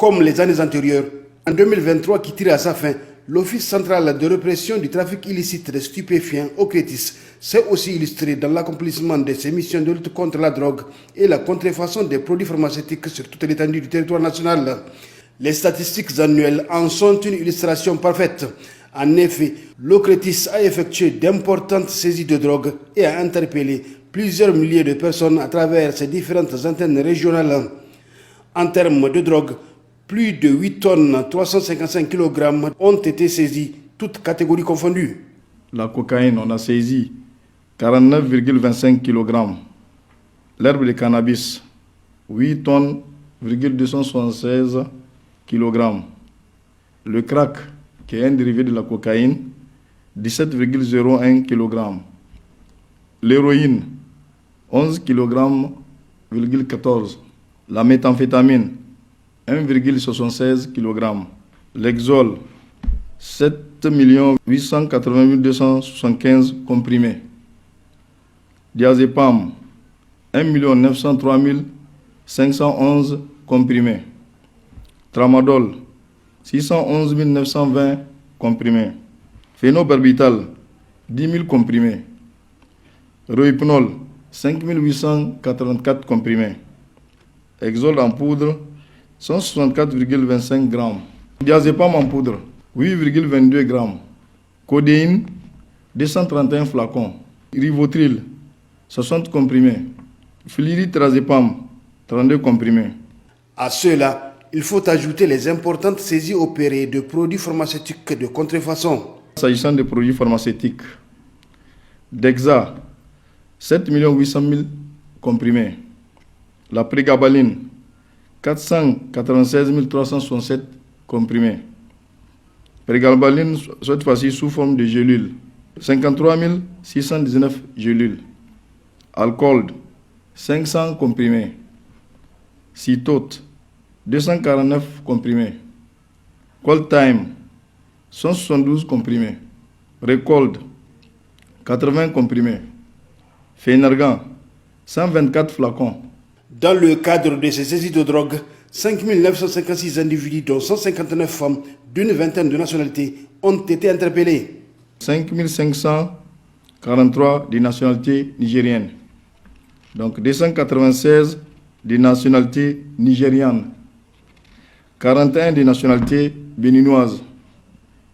Comme les années antérieures, en 2023 qui tire à sa fin, l'Office central de répression du trafic illicite de stupéfiants, OCRTIS, s'est aussi illustré dans l'accomplissement de ses missions de lutte contre la drogue et la contrefaçon des produits pharmaceutiques sur toute l'étendue du territoire national. Les statistiques annuelles en sont une illustration parfaite. En effet, l'OCRTIS a effectué d'importantes saisies de drogue et a interpellé plusieurs milliers de personnes à travers ses différentes antennes régionales. En termes de drogue, plus de 8 tonnes 355 kg ont été saisies, toutes catégories confondues. La cocaïne, on a saisi 49,25 kg. L'herbe de cannabis, 8 tonnes 276 kg. Le crack, qui est un dérivé de la cocaïne, 17,01 kg. L'héroïne, 11 kg, 14. La méthamphétamine, 1,76 kg. L'Exol, 7 880 275 comprimés. Diazépam, 1 903 511 comprimés. Tramadol, 611 920 comprimés. Phénobarbital, 10 000 comprimés. Rohypnol, 5 884 comprimés. Exol en poudre, 164,25 grammes. Diazépam en poudre, 8,22 grammes. Codéine, 231 flacons. Rivotril, 60 comprimés. Flirtrazépam, 32 comprimés. À cela, il faut ajouter les importantes saisies opérées de produits pharmaceutiques de contrefaçon. S'agissant des produits pharmaceutiques, Dexa, 7 800 000 comprimés. La prégabaline, 496 367 comprimés. Prégabaline, cette fois-ci sous forme de gélules, 53 619 gélules. Alcool, 500 comprimés. Cytote, 249 comprimés. Coltime, 172 comprimés. Recold, 80 comprimés. Phénergan, 124 flacons. Dans le cadre de ces saisies de drogue, 5 956 individus, dont 159 femmes d'une vingtaine de nationalités, ont été interpellés. 5 543 des nationalités nigériennes. Donc 296 des nationalités nigérianes. 41 des nationalités béninoises.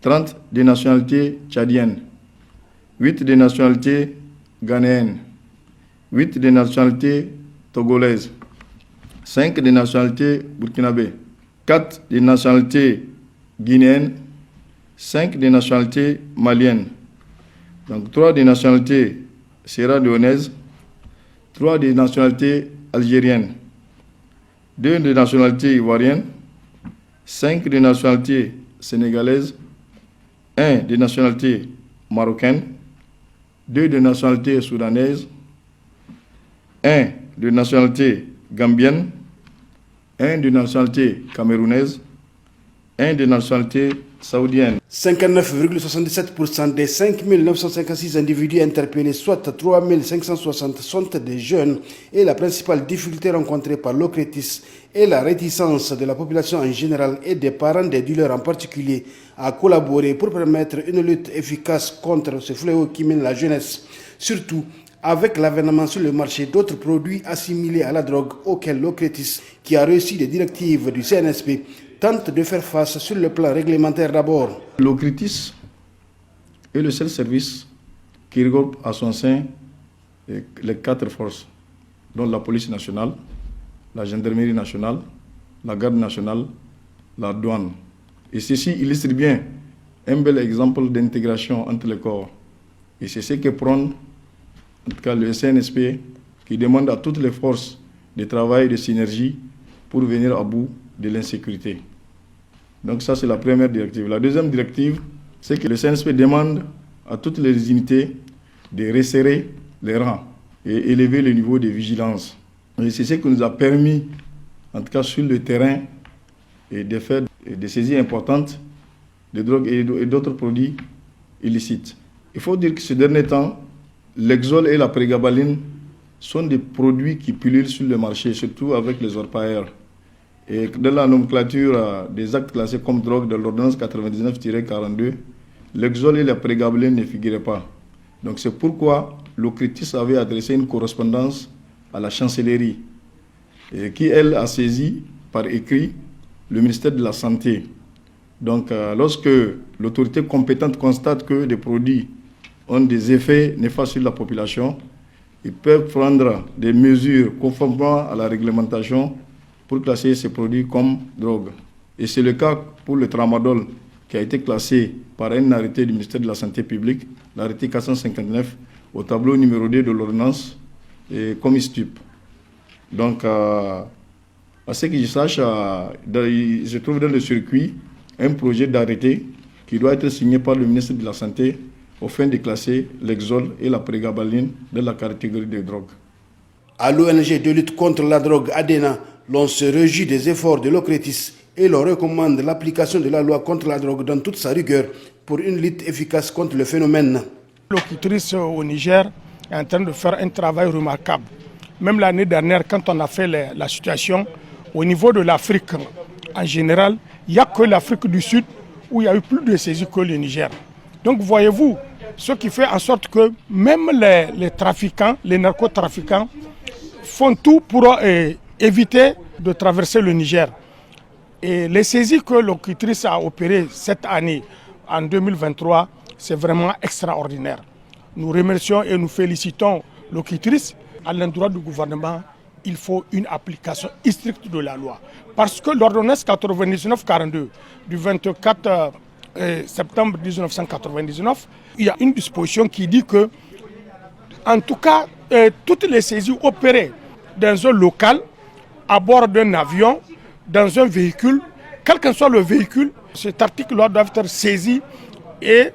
30 des nationalités tchadiennes. 8 des nationalités ghanéennes. 8 des nationalités togolaises. 5 des nationalités burkinabé. 4 des nationalités guinéennes. 5 des nationalités maliennes. Donc 3 des nationalités sierra-léonaises. 3 des nationalités algériennes. 2 des nationalités ivoiriennes. 5 des nationalités sénégalaises. 1 des nationalités marocaines. 2 des nationalités soudanaises. 1 de nationalité gambienne, 1 de nationalité camerounaise, 1 de nationalité saoudienne. 59,77% des 5 956 individus interpellés, soit 3 560, sont des jeunes, et la principale difficulté rencontrée par l'OCRTIS est la réticence de la population en général et des parents des dealers en particulier à collaborer pour permettre une lutte efficace contre ce fléau qui mène la jeunesse, surtout avec l'avènement sur le marché d'autres produits assimilés à la drogue auxquels l'OCRTIS, qui a reçu des directives du CNSP, tente de faire face sur le plan réglementaire d'abord. L'OCRTIS est le seul service qui regroupe à son sein les 4 forces, dont la police nationale, la gendarmerie nationale, la garde nationale, la douane. Et ceci illustre bien un bel exemple d'intégration entre les corps. Et c'est ce que prône en tout cas le CNSP, qui demande à toutes les forces de travail et de synergie pour venir à bout de l'insécurité. Donc ça, c'est la première directive. La deuxième directive, c'est que le CNSP demande à toutes les unités de resserrer les rangs et élever le niveau de vigilance. Et c'est ce qui nous a permis, en tout cas sur le terrain, de faire des saisies importantes de drogue et d'autres produits illicites. Il faut dire que ces derniers temps, l'Exol et la prégabaline sont des produits qui pullulent sur le marché, surtout avec les orpailleurs. Et dans la nomenclature des actes classés comme drogue de l'ordonnance 99-42, l'exol et la prégabaline ne figuraient pas. Donc c'est pourquoi l'OCRTIS avait adressé une correspondance à la chancellerie, qui elle a saisi par écrit le ministère de la Santé. Donc lorsque l'autorité compétente constate que des produits ont des effets néfastes sur la population, ils peuvent prendre des mesures conformément à la réglementation pour classer ces produits comme drogue. Et c'est le cas pour le tramadol qui a été classé par un arrêté du ministère de la Santé publique, l'arrêté 459, au tableau numéro 2 de l'ordonnance, comme stup. Donc, à ce que je sache, il se trouve dans le circuit un projet d'arrêté qui doit être signé par le ministre de la Santé au fin de classer l'exol et la prégabaline dans la catégorie des drogues. À l'ONG de lutte contre la drogue ADENA, l'on se réjouit des efforts de l'OCRTIS et l'on recommande l'application de la loi contre la drogue dans toute sa rigueur pour une lutte efficace contre le phénomène. L'OCRTIS au Niger est en train de faire un travail remarquable. Même l'année dernière, quand on a fait la situation, au niveau de l'Afrique en général, il n'y a que l'Afrique du Sud où il y a eu plus de saisies que le Niger. Donc voyez-vous, ce qui fait en sorte que même les trafiquants, les narcotrafiquants, font tout pour éviter de traverser le Niger. Et les saisies que l'OCRTIS a opérées cette année, en 2023, c'est vraiment extraordinaire. Nous remercions et nous félicitons l'OCRTIS. À l'endroit du gouvernement, il faut une application stricte de la loi. Parce que l'ordonnance 99-42 du 24 septembre 1999, il y a une disposition qui dit que, en tout cas, toutes les saisies opérées dans un local, à bord d'un avion, dans un véhicule, quel que soit le véhicule, cet article-là doit être saisi et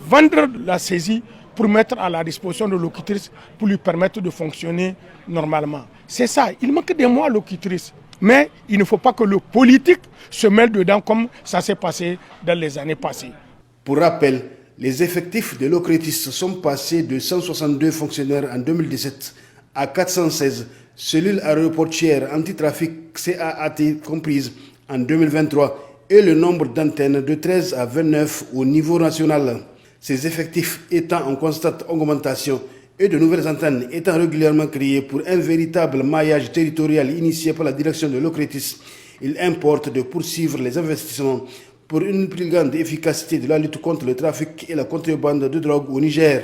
vendre la saisie pour mettre à la disposition de l'OCRTIS pour lui permettre de fonctionner normalement. C'est ça, il manque des mots à l'OCRTIS. Mais il ne faut pas que le politique se mêle dedans comme ça s'est passé dans les années passées. Pour rappel, les effectifs de l'OCRTIS sont passés de 162 fonctionnaires en 2017 à 416 cellules aéroportières anti-trafic CAAT comprises en 2023 et le nombre d'antennes de 13 à 29 au niveau national. Ces effectifs étant en constante augmentation et de nouvelles antennes étant régulièrement créées pour un véritable maillage territorial initié par la direction de l'OCRTIS, il importe de poursuivre les investissements pour une plus grande efficacité de la lutte contre le trafic et la contrebande de drogue au Niger.